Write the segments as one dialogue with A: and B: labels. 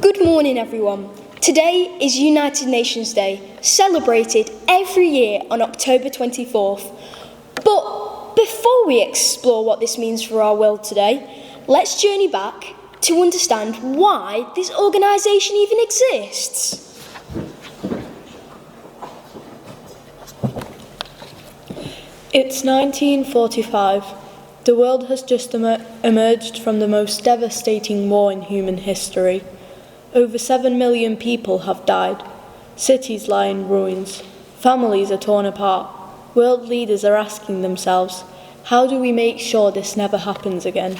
A: Good morning, everyone. Today is United Nations Day, celebrated every year on October 24th. But before we explore what this means for our world today, let's journey back to understand why this organisation even exists.
B: It's 1945. The world has just emerged from the most devastating war in human history. Over 7 million people have died. Cities lie in ruins. Families are torn apart. World leaders are asking themselves, how do we make sure this never happens again?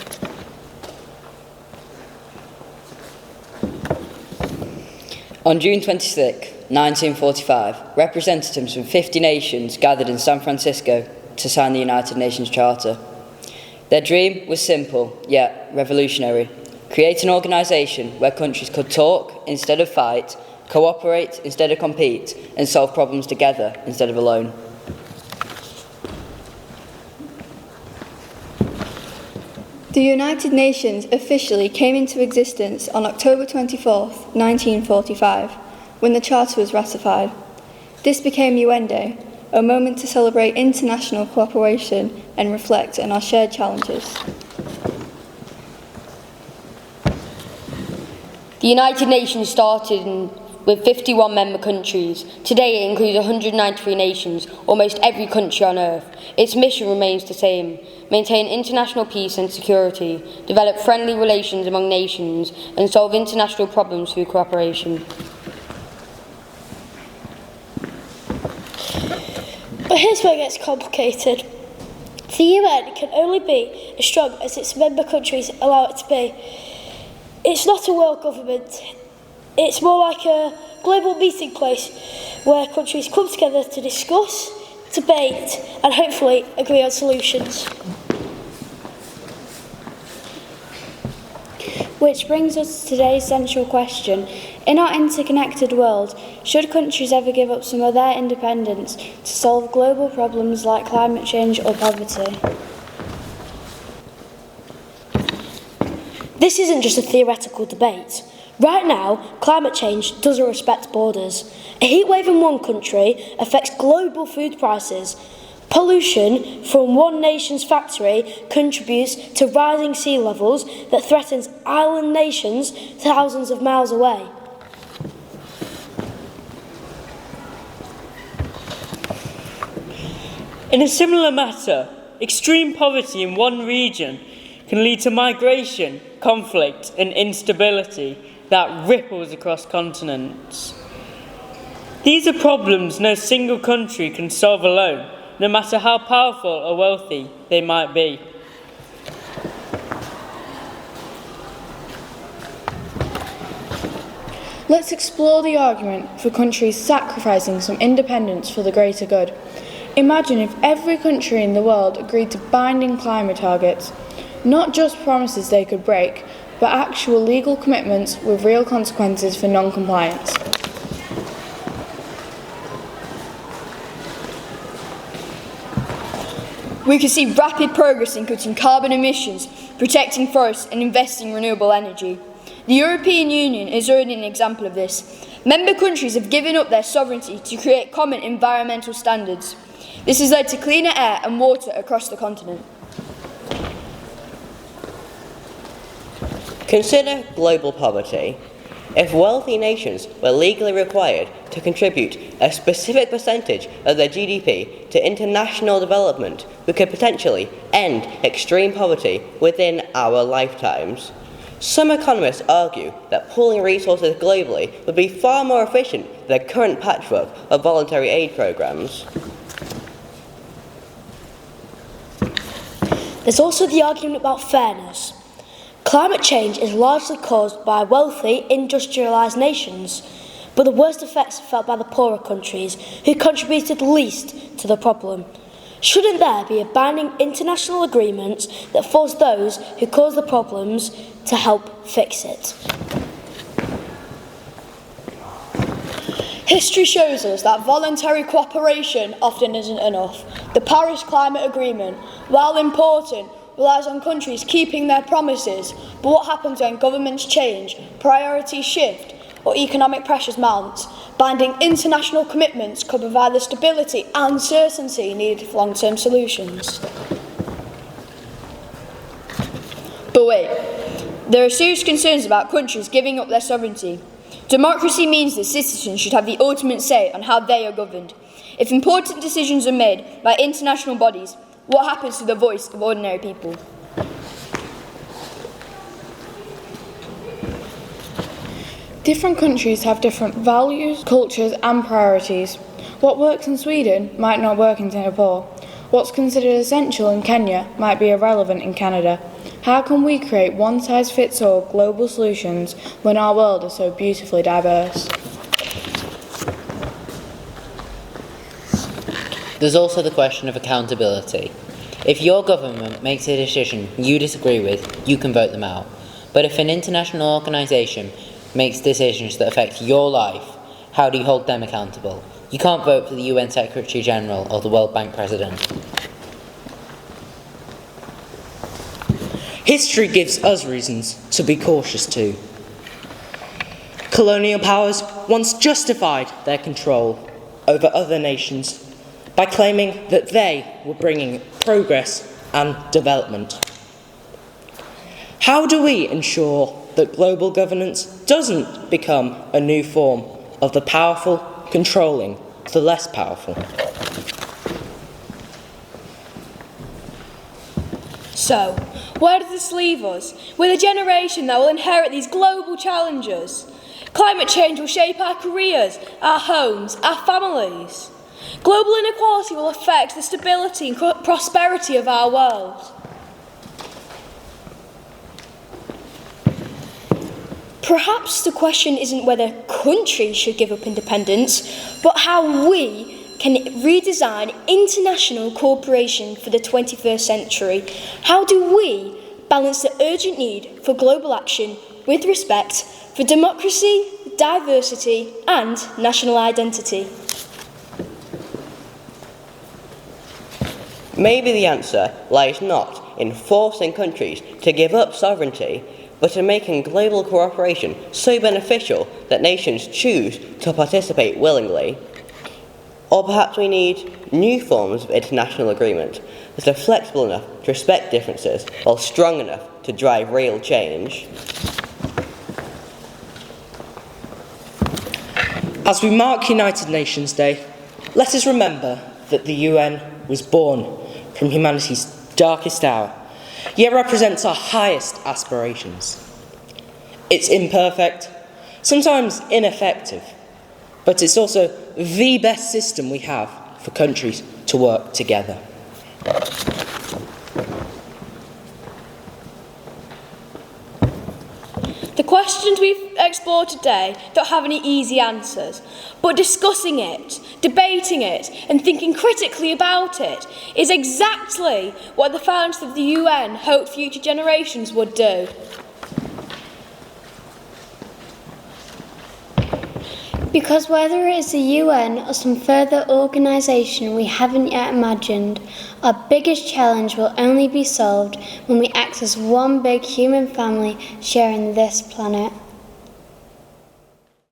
C: On June 26, 1945, representatives from 50 nations gathered in San Francisco to sign the United Nations Charter. Their dream was simple, yet revolutionary. Create an organisation where countries could talk instead of fight, cooperate instead of compete, and solve problems together instead of alone.
D: The United Nations officially came into existence on October 24, 1945, when the Charter was ratified. This became UN Day, a moment to celebrate international cooperation and reflect on our shared challenges.
E: The United Nations started with 51 member countries. Today it includes 193 nations, almost every country on Earth. Its mission remains the same: maintain international peace and security, develop friendly relations among nations, and solve international problems through cooperation.
F: But here's where it gets complicated. The UN can only be as strong as its member countries allow it to be. It's not a world government. It's more like a global meeting place where countries come together to discuss, debate, and hopefully agree on solutions.
G: Which brings us to today's central question. In our interconnected world, should countries ever give up some of their independence to solve global problems like climate change or poverty?
F: This isn't just a theoretical debate. Right now, climate change doesn't respect borders. A heatwave in one country affects global food prices. Pollution from one nation's factory contributes to rising sea levels that threatens island nations thousands of miles away.
H: In a similar matter, extreme poverty in one region can lead to migration, conflict, and instability that ripples across continents. These are problems no single country can solve alone, no matter how powerful or wealthy they might be.
B: Let's explore the argument for countries sacrificing some independence for the greater good. Imagine if every country in the world agreed to binding climate targets, not just promises they could break, but actual legal commitments with real consequences for non-compliance.
D: We could see rapid progress in cutting carbon emissions, protecting forests and investing in renewable energy. The European Union is already an example of this. Member countries have given up their sovereignty to create common environmental standards. This has led to cleaner air and water across the continent.
I: Consider global poverty. If wealthy nations were legally required to contribute a specific percentage of their GDP to international development, we could potentially end extreme poverty within our lifetimes. Some economists argue that pooling resources globally would be far more efficient than the current patchwork of voluntary aid programs.
F: There's also the argument about fairness. Climate change is largely caused by wealthy, industrialised nations, but the worst effects are felt by the poorer countries, who contributed least to the problem. Shouldn't there be a binding international agreement that forces those who cause the problems to help fix it?
D: History shows us that voluntary cooperation often isn't enough. The Paris Climate Agreement, while important, relies on countries keeping their promises, but what happens when governments change, priorities shift, or economic pressures mount? Binding international commitments could provide the stability and certainty needed for long-term solutions. But wait, there are serious concerns about countries giving up their sovereignty. Democracy means that citizens should have the ultimate say on how they are governed. If important decisions are made by international bodies, what happens to the voice of ordinary people?
B: Different countries have different values, cultures and priorities. What works in Sweden might not work in Singapore. What's considered essential in Kenya might be irrelevant in Canada. How can we create one-size-fits-all global solutions when our world is so beautifully diverse?
J: There's also the question of accountability. If your government makes a decision you disagree with, you can vote them out. But if an international organisation makes decisions that affect your life, how do you hold them accountable? You can't vote for the UN Secretary General or the World Bank President.
K: History gives us reasons to be cautious too. Colonial powers once justified their control over other nations by claiming that they were bringing progress and development. How do we ensure that global governance doesn't become a new form of the powerful controlling the less powerful?
D: So, where does this leave us? With a generation that will inherit these global challenges. Climate change will shape our careers, our homes, our families. Global inequality will affect the stability and prosperity of our world.
A: Perhaps the question isn't whether countries should give up independence, but how we can redesign international cooperation for the 21st century. How do we balance the urgent need for global action with respect for democracy, diversity, and national identity?
I: Maybe the answer lies not in forcing countries to give up sovereignty, but in making global cooperation so beneficial that nations choose to participate willingly. Or perhaps we need new forms of international agreement that are flexible enough to respect differences while strong enough to drive real change.
K: As we mark United Nations Day, let us remember that the UN was born from humanity's darkest hour, yet represents our highest aspirations. It's imperfect, sometimes ineffective, but it's also the best system we have for countries to work together.
D: The questions we've explored today don't have any easy answers, but discussing it, debating it, and thinking critically about it is exactly what the founders of the UN hoped future generations would do.
G: Because whether it is the UN or some further organisation we haven't yet imagined, our biggest challenge will only be solved when we act as one big human family sharing this planet.